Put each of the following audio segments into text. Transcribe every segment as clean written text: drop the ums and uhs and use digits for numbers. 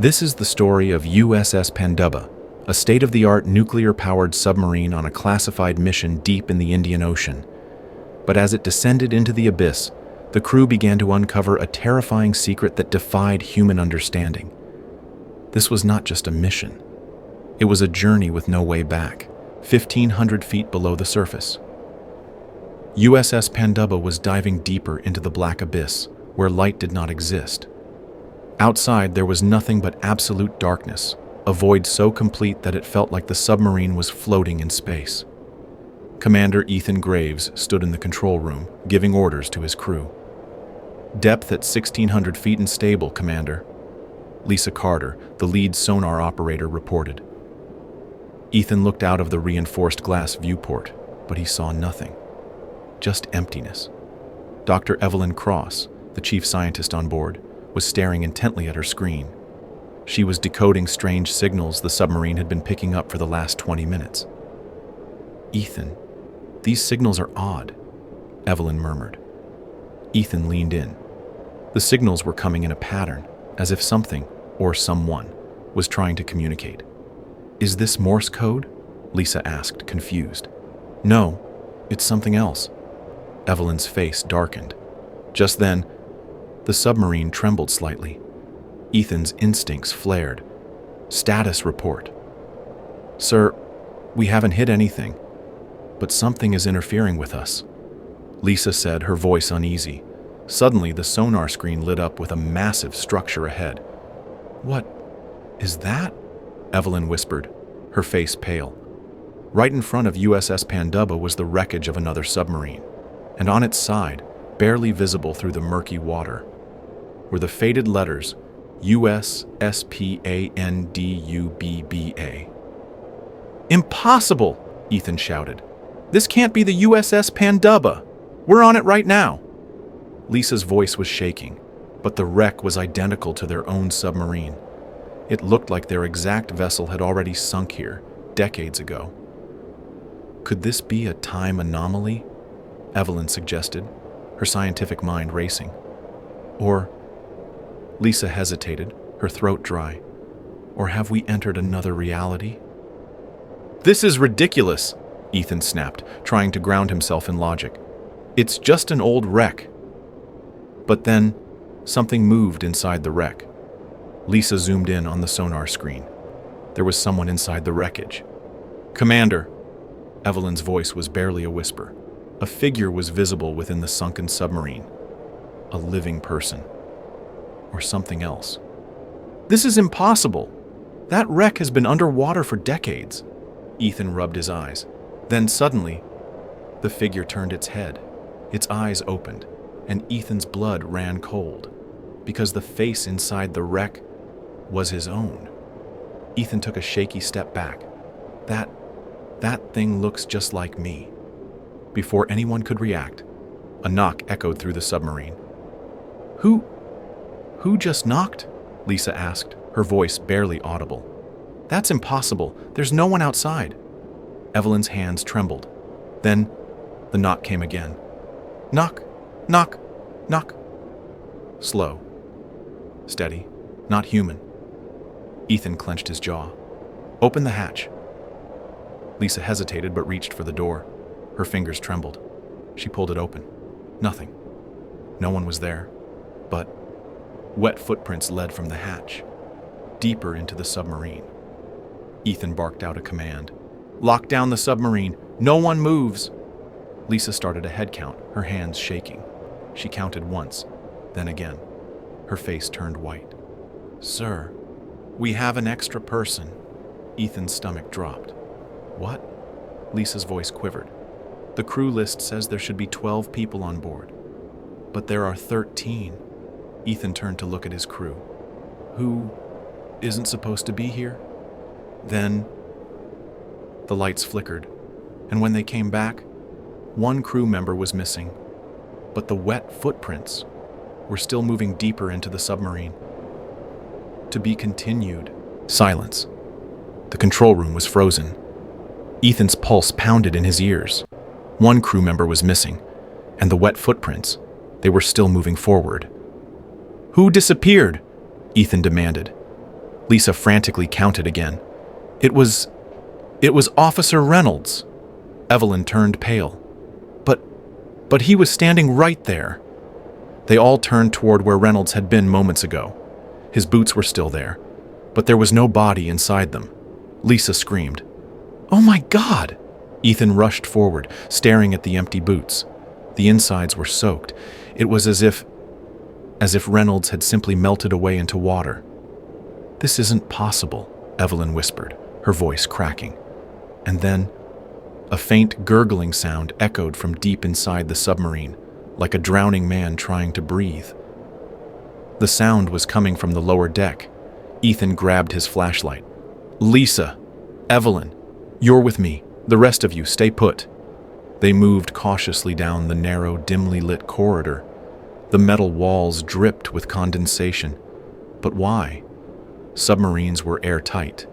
This is the story of USS Pandaba, a state-of-the-art nuclear-powered submarine on a classified mission deep in the Indian Ocean. But as it descended into the abyss, the crew began to uncover a terrifying secret that defied human understanding. This was not just a mission. It was a journey with no way back, 1,500 feet below the surface. USS Pandaba was diving deeper into the black abyss, where light did not exist. Outside, there was nothing but absolute darkness, a void so complete that it felt like the submarine was floating in space. Commander Ethan Graves stood in the control room, giving orders to his crew. "Depth at 1,600 feet and stable, Commander," Lisa Carter, the lead sonar operator, reported. Ethan looked out of the reinforced glass viewport, but he saw nothing. Just emptiness. Dr. Evelyn Cross, the chief scientist on board, was staring intently at her screen. She was decoding strange signals the submarine had been picking up for the last 20 minutes. "Ethan, these signals are odd," Evelyn murmured. Ethan leaned in. The signals were coming in a pattern, as if something, or someone, was trying to communicate. "Is this Morse code?" Lisa asked, confused. "No, it's something else." Evelyn's face darkened. Just then, the submarine trembled slightly. Ethan's instincts flared. "Status report." "Sir, we haven't hit anything, but something is interfering with us," Lisa said, her voice uneasy. Suddenly, the sonar screen lit up with a massive structure ahead. "What is that?" Evelyn whispered, her face pale. Right in front of USS Pandaba was the wreckage of another submarine, and on its side, barely visible through the murky water, were the faded letters USSPANDUBBA. "Impossible!" Ethan shouted. "This can't be the USS Pandaba! We're on it right now!" Lisa's voice was shaking, but the wreck was identical to their own submarine. It looked like their exact vessel had already sunk here, decades ago. "Could this be a time anomaly?" Evelyn suggested, her scientific mind racing. Or, Lisa hesitated, her throat dry. Or have we entered another reality? "This is ridiculous," Ethan snapped, trying to ground himself in logic. "It's just an old wreck." But then, something moved inside the wreck. Lisa zoomed in on the sonar screen. There was someone inside the wreckage. "Commander," Evelyn's voice was barely a whisper. A figure was visible within the sunken submarine. A living person. Or something else. "This is impossible! That wreck has been underwater for decades." Ethan rubbed his eyes. Then suddenly, the figure turned its head. Its eyes opened, and Ethan's blood ran cold, because the face inside the wreck was his own. Ethan took a shaky step back. That thing looks just like me." Before anyone could react, a knock echoed through the submarine. Who just knocked?" Lisa asked, her voice barely audible. "That's impossible. There's no one outside." Evelyn's hands trembled. Then, the knock came again. "Knock, knock, knock." Slow. Steady. Not human. Ethan clenched his jaw. "Open the hatch." Lisa hesitated but reached for the door. Her fingers trembled. She pulled it open. Nothing. No one was there. But wet footprints led from the hatch, deeper into the submarine. Ethan barked out a command. "Lock down the submarine! No one moves!" Lisa started a head count, her hands shaking. She counted once, then again. Her face turned white. "Sir, we have an extra person." Ethan's stomach dropped. "What?" Lisa's voice quivered. "The crew list says there should be 12 people on board, but there are 13. Ethan turned to look at his crew. "Who isn't supposed to be here?" Then the lights flickered, and when they came back, one crew member was missing, but the wet footprints were still moving deeper into the submarine. "To be continued." Silence. The control room was frozen. Ethan's pulse pounded in his ears. One crew member was missing, and the wet footprints, they were still moving forward. "Who disappeared?" Ethan demanded. Lisa frantically counted again. It was Officer Reynolds. Evelyn turned pale. But he was standing right there. They all turned toward where Reynolds had been moments ago. His boots were still there, but there was no body inside them. Lisa screamed. "Oh my God!" Ethan rushed forward, staring at the empty boots. The insides were soaked. It was as if Reynolds had simply melted away into water. "This isn't possible," Evelyn whispered, her voice cracking. And then a faint gurgling sound echoed from deep inside the submarine, like a drowning man trying to breathe. The sound was coming from the lower deck. Ethan grabbed his flashlight. "Lisa, Evelyn, you're with me. The rest of you, stay put." They moved cautiously down the narrow, dimly lit corridor. The metal walls dripped with condensation. But why? Submarines were airtight.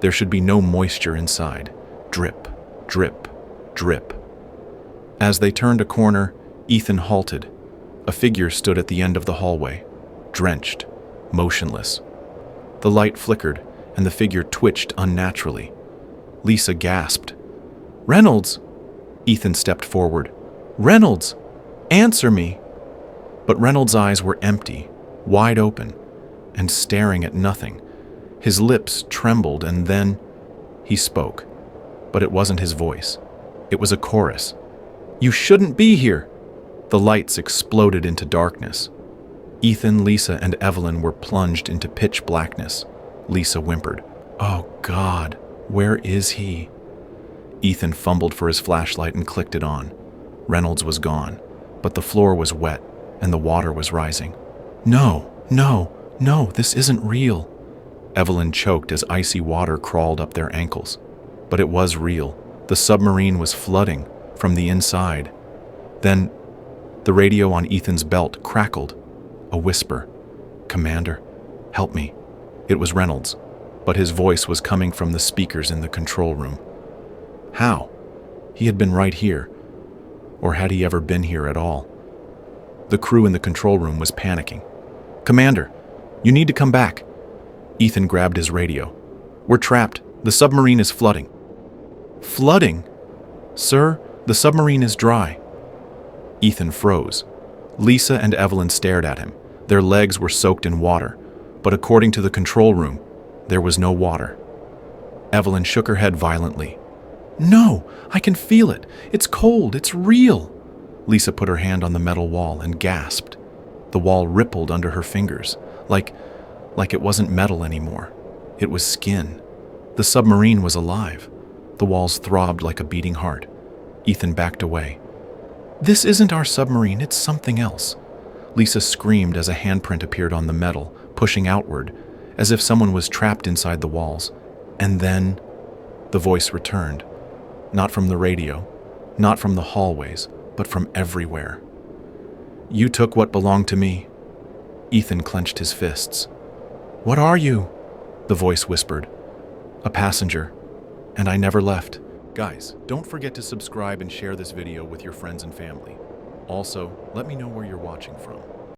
There should be no moisture inside. Drip, drip, drip. As they turned a corner, Ethan halted. A figure stood at the end of the hallway, drenched, motionless. The light flickered, and the figure twitched unnaturally. Lisa gasped. "Reynolds!" Ethan stepped forward. "Reynolds! Answer me!" But Reynolds' eyes were empty, wide open, and staring at nothing. His lips trembled, and then he spoke. But it wasn't his voice. It was a chorus. "You shouldn't be here!" The lights exploded into darkness. Ethan, Lisa, and Evelyn were plunged into pitch blackness. Lisa whimpered, "Oh God, where is he?" Ethan fumbled for his flashlight and clicked it on. Reynolds was gone, but the floor was wet and the water was rising. No, this isn't real." Evelyn choked as icy water crawled up their ankles. But it was real. The submarine was flooding from the inside. Then the radio on Ethan's belt crackled. A whisper. "Commander, help me." It was Reynolds, but his voice was coming from the speakers in the control room. How? He had been right here. Or had he ever been here at all? The crew in the control room was panicking. "Commander, you need to come back." Ethan grabbed his radio. "We're trapped. The submarine is flooding." "Flooding? Sir, the submarine is dry." Ethan froze. Lisa and Evelyn stared at him. Their legs were soaked in water, but according to the control room, there was no water. Evelyn shook her head violently. "No, I can feel it. It's cold. It's real." Lisa put her hand on the metal wall and gasped. The wall rippled under her fingers, like it wasn't metal anymore. It was skin. The submarine was alive. The walls throbbed like a beating heart. Ethan backed away. "This isn't our submarine, it's something else." Lisa screamed as a handprint appeared on the metal, pushing outward, as if someone was trapped inside the walls. And then the voice returned. Not from the radio, not from the hallways, but from everywhere. "You took what belonged to me." Ethan clenched his fists. "What are you?" the voice whispered. "A passenger, and I never left." Guys, don't forget to subscribe and share this video with your friends and family. Also, let me know where you're watching from.